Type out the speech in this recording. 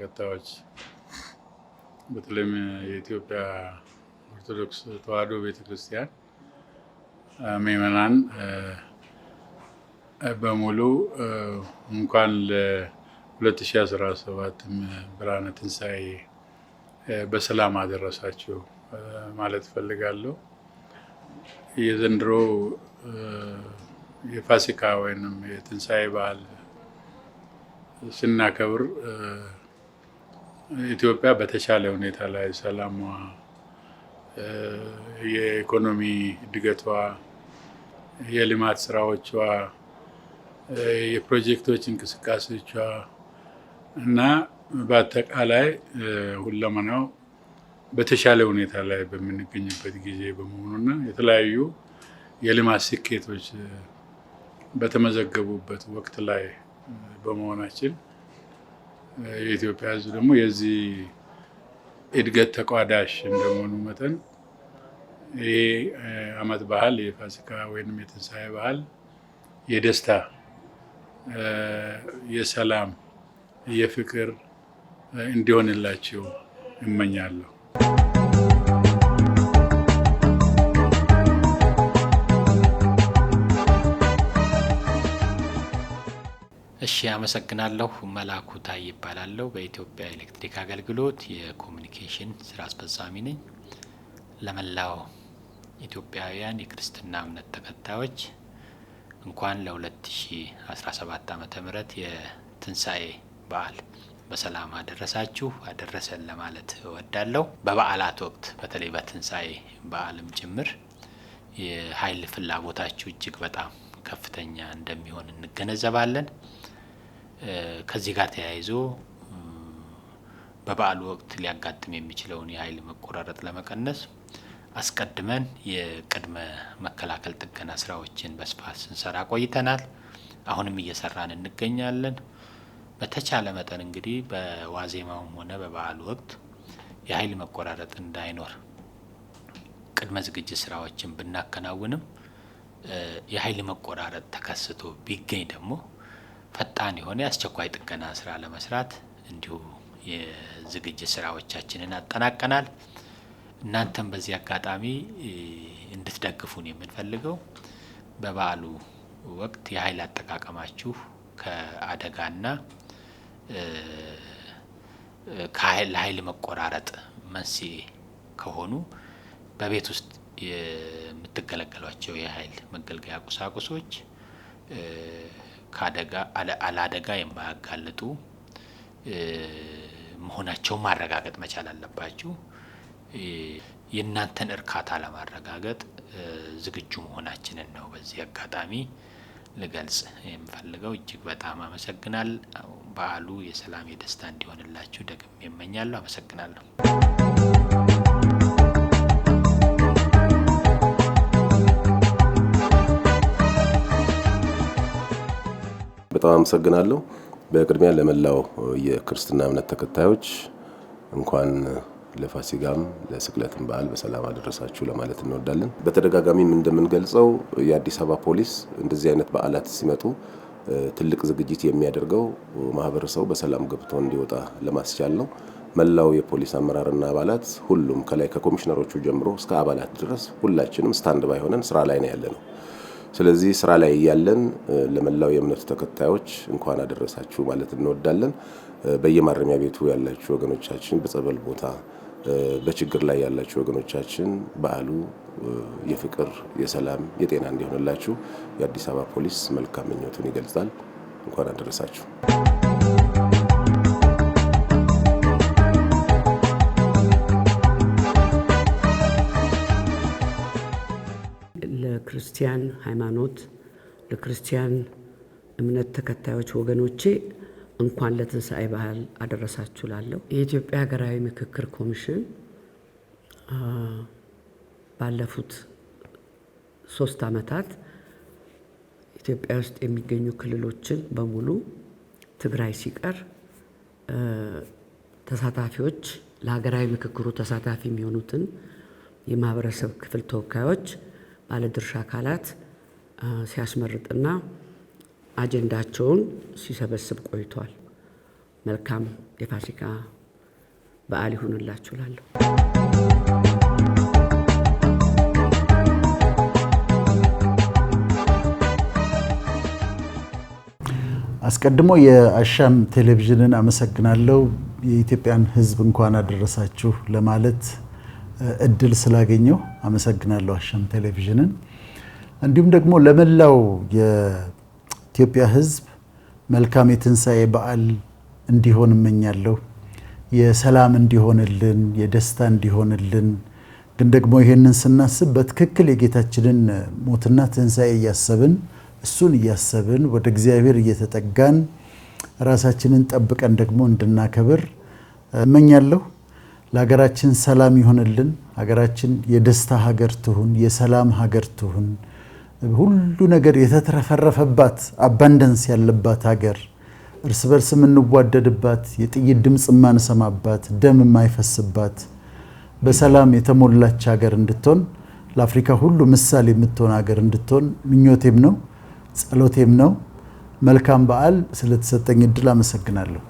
ተከታዮች በተለይም የኢትዮጵያ ኦርቶዶክስ ተዋሕዶ ቤተክርስቲያን ምዕመናን በሙሉ እንኳን ለ2017 ብርሃነ ትንሣኤ በሰላም አደረሳችሁ ማለት ፈልጋለሁ። የዘንድሮ የፋሲካ ወይንም የትንሣኤ በዓል ስናከብር ኢትዮጵያ በተሻለ ሁኔታ ላይ ሰላሟ፣ የኢኮኖሚ እድገቷ፣ የልማት ስራዎቿ፣ የፕሮጀክቶች እንቅስቃሴዎቿ እና በአጠቃላይ ሁለመናው በተሻለ ሁኔታ ላይ በምንገኝበት ጊዜ በመሆኑና የተለያዩ የልማት ስኬቶች በተመዘገቡበት ወቅት ላይ በመሆናችን የኢትዮጵያ ሕዝብ ደግሞ የዚህ እድገት ተቋዳሽ እንደመሆኑ መጠን ይሄ ዓመት በዓል የፋሲካ ወይንም የትንሣኤ በዓል የደስታ፣ የሰላም፣ የፍቅር እንዲሆንላቸው እመኛለሁ። እሺ፣ አመሰግናለሁ። መላኩ ታይ ይባላለሁ። በኢትዮጵያ ኤሌክትሪክ አገልግሎት የኮሚኒኬሽን ስራ አስፈጻሚ ነኝ። ለመላው ኢትዮጵያውያን የክርስትና እምነት ተከታዮች እንኳን ለ2017 ዓመተ ምህረት የትንሣኤ በዓል በሰላም አደረሳችሁ አደረሰን ለማለት እወዳለሁ። በበዓላት ወቅት በተለይ በትንሣኤ በዓልም ጭምር የኃይል ፍላጎታችሁ እጅግ በጣም ከፍተኛ እንደሚሆን እንገነዘባለን። ከዚህ ጋር ተያይዞ በበዓሉ ወቅት ሊያጋጥም የሚችለውን የኃይል መቆራረጥ ለመቀነስ አስቀድመን የቅድመ መከላከል ጥገና ስራዎችን በስፋት ስንሰራ ቆይተናል። አሁንም እየሰራን እንገኛለን። በተቻለ መጠን እንግዲህ በዋዜማውም ሆነ በበዓሉ ወቅት የኃይል መቆራረጥ እንዳይኖር ቅድመ ዝግጅት ስራዎችን ብናከናውንም የኃይል መቆራረጥ ተከስቶ ቢገኝ ደግሞ ፈጣን የሆነ የአስቸኳይ ጥገና ስራ ለመስራት እንዲሁ የዝግጅት ስራዎቻችንን አጠናቀናል። እናንተም በዚህ አጋጣሚ እንድትደግፉን የምንፈልገው በበዓሉ ወቅት የኃይል አጠቃቀማችሁ ከአደጋና ለኃይል መቆራረጥ መንስኤ ከሆኑ በቤት ውስጥ የምትገለገሏቸው የኃይል መገልገያ ቁሳቁሶች ለአደጋ የማያጋልጡ መሆናቸውን ማረጋገጥ መቻል አለባችሁ። የእናንተን እርካታ ለማረጋገጥ ዝግጁ መሆናችንን ነው በዚህ አጋጣሚ ልገልጽ የምፈልገው። እጅግ በጣም አመሰግናለሁ። በዓሉ የሰላም የደስታ እንዲሆንላችሁ ደግሜ እመኛለሁ። አመሰግናለሁ። በጣም አመሰግናለሁ። በቅድሚያ ለመላው የክርስትና እምነት ተከታዮች እንኳን ለፋሲካም ለስቅለትም በዓል በሰላም አደረሳችሁ ለማለት እንወዳለን። በተደጋጋሚም እንደምንገልጸው የአዲስ አበባ ፖሊስ እንደዚህ አይነት በዓላት ሲመጡ ትልቅ ዝግጅት የሚያደርገው ማህበረሰቡ በሰላም ገብቶ እንዲወጣ ለማስቻል ነው። መላው የፖሊስ አመራርና አባላት ሁሉም ከላይ ከኮሚሽነሮቹ ጀምሮ እስከ አባላት ድረስ ሁላችንም ስታንድ ባይ ሆነን ስራ ላይ ነው ያለነው። ስለዚህ ስራ ላይ ያለን ለመላው የእምነቱ ተከታዮች እንኳን አደረሳችሁ ማለት እንወዳለን። በየማረሚያ ቤቱ ያላችሁ ወገኖቻችን፣ በጸበል ቦታ በችግር ላይ ያላችሁ ወገኖቻችን በዓሉ የፍቅር፣ የሰላም፣ የጤና እንዲሆንላችሁ የአዲስ አበባ ፖሊስ መልካም ምኞቱን ይገልጻል። እንኳን አደረሳችሁ። ለክርስቲያን ሃይማኖት ለክርስቲያን እምነት ተከታዮች ወገኖቼ እንኳን ለትንሣኤ በዓል አደረሳችሁ ላለሁ። የኢትዮጵያ ሀገራዊ ምክክር ኮሚሽን ባለፉት 3 ዓመታት ኢትዮጵያ ውስጥ የሚገኙ ክልሎችን በሙሉ ትግራይ ሲቀር ተሳታፊዎች ለሀገራዊ ምክክሩ ተሳታፊ የሚሆኑትን የማህበረሰብ ክፍል ተወካዮች ባለድርሻ አካላት ሲያስመርጥና አጀንዳቸውን ሲሰበስብ ቆይቷል። መልካም የፋሲካ በዓል ይሁንላችሁ እላለሁ። አስቀድሞ የአሻም ቴሌቪዥንን አመሰግናለሁ። የኢትዮጵያን ሕዝብ እንኳን አደረሳችሁ ለማለት እድል ስላገኘው አመሰግናለሁ አሻም ቴሌቪዥንን። እንዲሁም ደግሞ ለመላው የኢትዮጵያ ሕዝብ መልካም የትንሣኤ በዓል እንዲሆን እመኛለሁ። የሰላም እንዲሆንልን፣ የደስታ እንዲሆንልን። ግን ደግሞ ይሄንን ስናስብ በትክክል የጌታችንን ሞትና ትንሣኤ እያሰብን እሱን እያሰብን ወደ እግዚአብሔር እየተጠጋን ራሳችንን ጠብቀን ደግሞ እንድናከብር እመኛለሁ። ለሀገራችን ሰላም ይሆንልን። ሀገራችን የደስታ ሀገር ትሁን፣ የሰላም ሀገር ትሁን። ሁሉ ነገር የተትረፈረፈባት አባንደንስ ያለባት ሀገር፣ እርስ በርስ የምንዋደድባት፣ የጥይት ድምፅ የማንሰማባት፣ ደም የማይፈስባት፣ በሰላም የተሞላች ሀገር እንድትሆን፣ ለአፍሪካ ሁሉ ምሳሌ የምትሆን ሀገር እንድትሆን ምኞቴም ነው ጸሎቴም ነው። መልካም በዓል። ስለተሰጠኝ እድል አመሰግናለሁ።